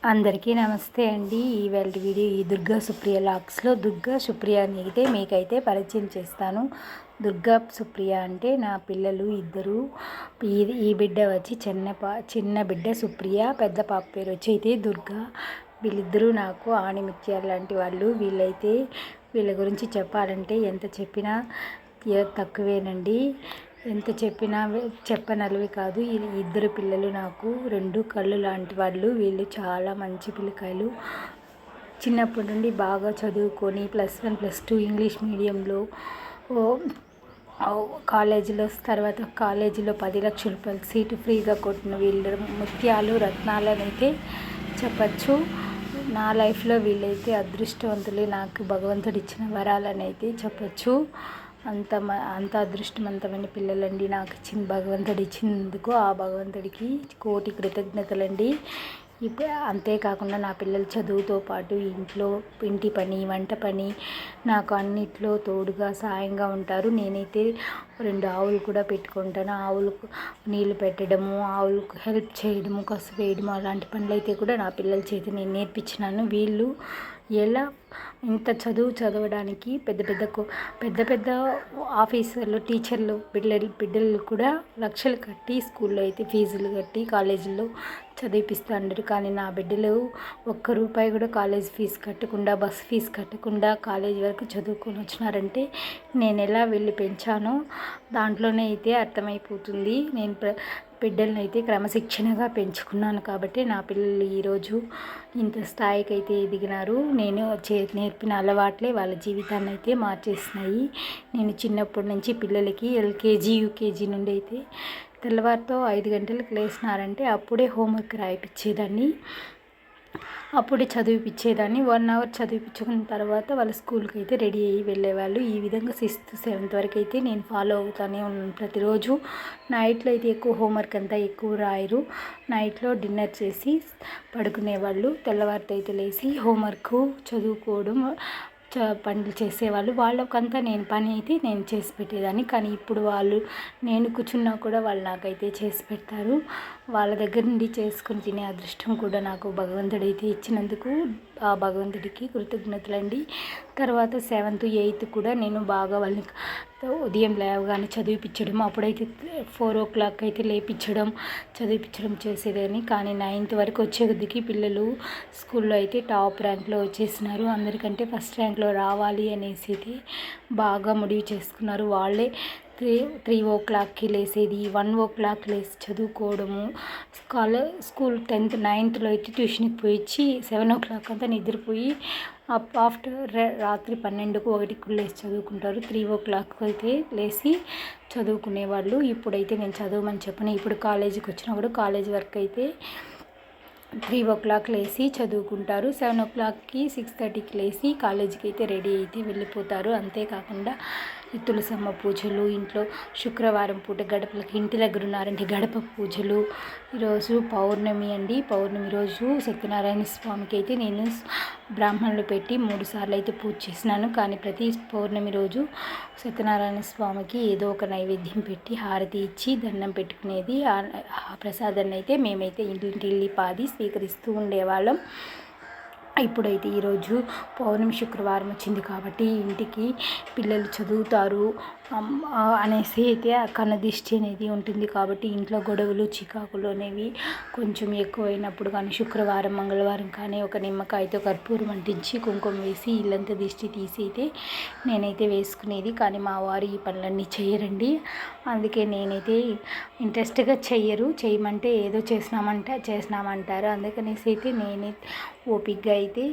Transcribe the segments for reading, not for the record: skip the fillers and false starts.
అందరికీ నమస్తే అండి. ఈవేళ వీడియో ఈ దుర్గా సుప్రియ లాక్స్లో దుర్గా సుప్రియ అయితే మీకైతే పరిచయం చేస్తాను. దుర్గా సుప్రియ అంటే నా పిల్లలు ఇద్దరు. ఈ బిడ్డ వచ్చి చిన్న బిడ్డ సుప్రియ, పెద్ద పాప పేరు వచ్చి అయితే దుర్గా. వీళ్ళిద్దరూ నాకు ఆణిముత్యాలు లాంటి వాళ్ళు. వీళ్ళ గురించి చెప్పాలంటే ఎంత చెప్పినా తక్కువేనండి. ఎంత చెప్పినా చెప్పనలవి కాదు. ఇద్దరు పిల్లలు నాకు రెండు కళ్ళు లాంటి వాళ్ళు. వీళ్ళు చాలా మంచి పిల్లకాయలు. చిన్నప్పటి నుండి బాగా చదువుకొని +1 +2 ఇంగ్లీష్ మీడియంలో కాలేజీలో, తర్వాత కాలేజీలో 10 లక్షల రూపాయలు సీటు ఫ్రీగా కొట్టిన వీళ్ళు ముత్యాలు రత్నాలని అయితే చెప్పచ్చు. నా లైఫ్లో వీళ్ళైతే అదృష్టవంతులే. నాకు భగవంతుడు ఇచ్చిన వరాలని అయితే చెప్పచ్చు. అంత అదృష్టవంతమైన పిల్లలండి నాకు భగవంతుడు ఇచ్చినందుకు ఆ భగవంతుడికి కోటి కృతజ్ఞతలండి. అంతేకాకుండా నా పిల్లల చదువుతో పాటు ఇంటి పని, వంట పని నాకు అన్నిట్లో తోడుగా సాయంగా ఉంటారు. నేనైతే 2 ఆవులు కూడా పెట్టుకుంటాను. ఆవులకు నీళ్లు పెట్టడము, ఆవులకు హెల్ప్ చేయడము, కసు వేయడము అలాంటి పనులు అయితే కూడా నా పిల్లల చేత నేను నేర్పించినాను. వీళ్ళు ఎలా ఇంత చదవడానికి పెద్ద పెద్ద ఆఫీసర్లు, టీచర్లు బిడ్డలు కూడా లక్షలు కట్టి స్కూల్లో అయితే ఫీజులు కట్టి కాలేజీలో చదివిపిస్తున్నారు. కానీ నా బిడ్డలు ₹1 కూడా కాలేజ్ ఫీజు కట్టకుండా, బస్ ఫీజు కట్టకుండా కాలేజీ వరకు చదువుకొని వచ్చినారంటే నేను ఎలా వెళ్ళి పెంచానో దాంట్లోనే అయితే అర్థమైపోతుంది. నేను బిడ్డలను అయితే క్రమశిక్షణగా పెంచుకున్నాను కాబట్టి నా పిల్లలు ఈరోజు ఇంత స్థాయికి అయితే ఎదిగినారు. నేను నేర్పిన అలవాట్లే వాళ్ళ జీవితాన్ని అయితే మార్చేసినాయి. నేను చిన్నప్పటి నుంచి పిల్లలకి LKG UKG నుండి అయితే తెల్లవారితో 5 గంటలకు లేచినారంటే అప్పుడే హోంవర్క్ రాయిపించేదాన్ని, అప్పుడే చదివిపించేదాన్ని. 1 అవర్ చదివిపించుకున్న తర్వాత వాళ్ళ స్కూల్కి అయితే రెడీ అయ్యి వెళ్ళేవాళ్ళు. ఈ విధంగా 6th 7th వరకు అయితే నేను ఫాలో అవుతానే ఉన్నాను ప్రతిరోజు. నైట్లో అయితే ఎక్కువ హోంవర్క్ అంతా ఎక్కువ రాయరు. నైట్లో డిన్నర్ చేసి పడుకునేవాళ్ళు. తెల్లవారితో అయితే లేచి హోంవర్క్ చదువుకోవడం పనులు చేసేవాళ్ళు. వాళ్ళకంతా పని అయితే నేను చేసి పెట్టేదాన్ని. కానీ ఇప్పుడు నేను కూర్చున్నా కూడా వాళ్ళు నాకైతే చేసి పెడతారు. వాళ్ళ దగ్గర నుండి చేసుకుని తినే అదృష్టం కూడా నాకు భగవంతుడైతే ఇచ్చినందుకు ఆ భగవంతుడికి కృతజ్ఞతలండి. తర్వాత 7th 8th కూడా నేను బాగా వాళ్ళని ఉదయం లేవగానే చదివిపించడం, అప్పుడైతే 4 o'clock అయితే చదివిపించడం చేసేదాన్ని. కానీ 9th వరకు వచ్చే కొద్దికి పిల్లలు స్కూల్లో అయితే టాప్ ర్యాంక్లో వచ్చేసినారు. అందరికంటే ఫస్ట్ ర్యాంక్లో రావాలి అనేసి అయితే బాగా ముడివి చేసుకున్నారు. వాళ్ళే 3 o'clockకి లేసేది, 1 o'clock లేసి చదువుకోవడము. స్కూల్ 10th 9thలో అయితే ట్యూషన్కి పోయి 7 o'clock అంతా నిద్రపోయి ఆఫ్టర్ రాత్రి 12కు 1కు లేసి చదువుకుంటారు. 3 o'clock అయితే లేచి చదువుకునేవాళ్ళు. ఇప్పుడైతే నేను చదవమని చెప్పను. ఇప్పుడు కాలేజీకి వచ్చినా కూడా కాలేజీ వర్క్ అయితే 3 o'clock లేచి చదువుకుంటారు. 7 o'clockకి 6:30కి లేచి కాలేజీకి అయితే రెడీ అయితే వెళ్ళిపోతారు. అంతేకాకుండా తులసమ్మ పూజలు, ఇంట్లో శుక్రవారం పూట గడపలకి ఇంటి దగ్గర ఉన్నారంటే గడప పూజలు. ఈరోజు పౌర్ణమి అండి. పౌర్ణమి రోజు సత్యనారాయణ స్వామికి అయితే నేను బ్రాహ్మణులు పెట్టి 3 సార్లు అయితే పూజ చేసినాను. కానీ ప్రతి పౌర్ణమి రోజు సత్యనారాయణ స్వామికి ఏదో ఒక నైవేద్యం పెట్టి హారతి ఇచ్చి దండం పెట్టుకునేది. ఆ ప్రసాదాన్ని అయితే మేమైతే ఇంటిల్లి పాది స్వీకరిస్తూ ఉండేవాళ్ళం. ఇప్పుడైతే ఈరోజు పౌర్ణమి శుక్రవారం వచ్చింది కాబట్టి ఇంటికి పిల్లలు చదువుతారు అనేసి అయితే కన్నదిష్టి అనేది ఉంటుంది. కాబట్టి ఇంట్లో గొడవలు చికాకులు అనేవి కొంచెం ఎక్కువైనప్పుడు కానీ శుక్రవారం మంగళవారం కానీ ఒక నిమ్మకాయతో కర్పూరం అంటించి కుంకుమ వేసి ఇల్లంతా దిష్టి తీసి అయితే నేనైతే వేసుకునేది. కానీ మా వారు ఈ పనులన్నీ చేయరండి. అందుకే నేనైతే ఇంట్రెస్ట్గా చేయమంటే ఏదో చేసినామంటారు. అందుకనేసి అయితే నేనే ఓపికగా అయితే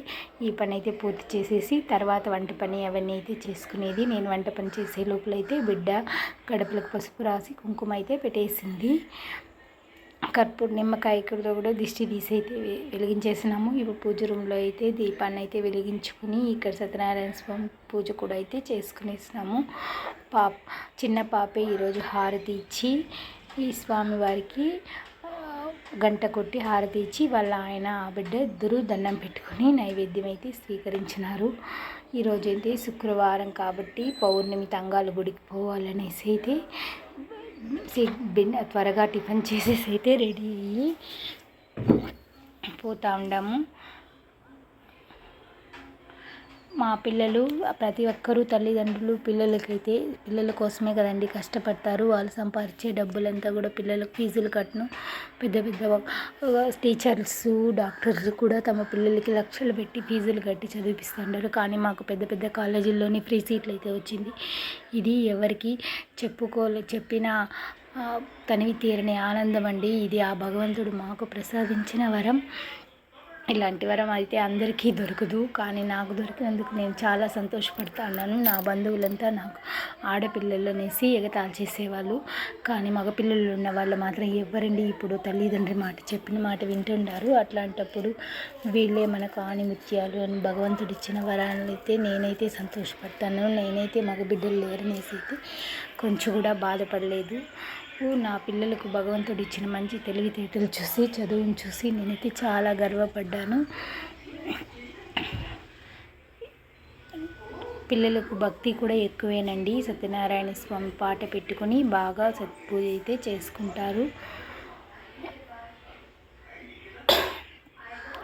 ఈ పని అయితే పూర్తి చేసేసి తర్వాత వంట పని అవన్నీ అయితే చేసుకునేది. నేను వంట పని చేసే లోపల అయితే బిడ్డ గడపలకు పసుపు రాసి కుంకుమ అయితే పెట్టేసింది. నిమ్మకాయతో కూడా దిష్టి తీసి అయితే వెలిగించేసినాము. ఇప్పుడు పూజ రూమ్లో అయితే దీపాన్ని అయితే వెలిగించుకుని ఇక్కడ సత్యనారాయణ స్వామి పూజ కూడా అయితే చేసుకునేసినాము. చిన్న పాపే ఈరోజు హారతి ఇచ్చి ఈ స్వామివారికి గంట కొట్టి హారతి ఇచ్చి వాళ్ళ ఆయన బిడ్డ ఇద్దరు దండం పెట్టుకుని నైవేద్యం అయితే స్వీకరించినారు. ఈరోజు అయితే శుక్రవారం కాబట్టి పౌర్ణమి తంగాల గుడికి పోవాలనేసి అయితే త్వరగా టిఫిన్ చేసేసి అయితే రెడీ అయ్యి పోతూ ఉండాము. మా పిల్లలు ప్రతి ఒక్కరూ తల్లిదండ్రులు పిల్లల కోసమే కదండి కష్టపడతారు. వాళ్ళు సంపాదించే డబ్బులంతా కూడా పిల్లలకు ఫీజులు కట్టను. పెద్ద టీచర్స్, డాక్టర్స్ కూడా తమ పిల్లలకి లక్షలు పెట్టి ఫీజులు కట్టి చదివిపిస్తుంటారు. కానీ మాకు పెద్ద పెద్ద కాలేజీల్లోని ఫ్రీ సీట్లు అయితే వచ్చింది. ఇది ఎవరికి చెప్పిన తనివి తీరని ఆనందం అండి. ఇది ఆ భగవంతుడు మాకు ప్రసాదించిన వరం. ఇలాంటి వరం అయితే అందరికీ దొరకదు, కానీ నాకు దొరికినందుకు నేను చాలా సంతోషపడుతున్నాను. నా బంధువులంతా నాకు ఆడపిల్లలు అనేసి ఎగతాళి చేసేవాళ్ళు, కానీ మగపిల్లలు ఉన్న వాళ్ళు మాత్రం ఎవరండి ఇప్పుడు తల్లిదండ్రి మాట చెప్పిన మాట వింటున్నారు. అట్లాంటప్పుడు వీళ్ళే మనకు ఆణిముత్యాలు అని భగవంతుడు ఇచ్చిన వరాలను అయితే నేనైతే సంతోషపడతాను. నేనైతే మగబిడ్డలు లేరనేసి అయితే కొంచెం కూడా బాధపడలేదు. నా పిల్లలకు భగవంతుడు ఇచ్చిన మంచి తెలివితేటలు చూసి, చదువును చూసి నేనైతే చాలా గర్వపడ్డాను. పిల్లలకు భక్తి కూడా ఎక్కువేనండి. సత్యనారాయణ స్వామి పాట పెట్టుకొని బాగా పూజ అయితే చేసుకుంటారు.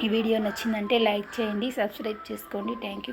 ఈ వీడియో నచ్చిందంటే లైక్ చేయండి, సబ్స్క్రైబ్ చేసుకోండి. Thank you.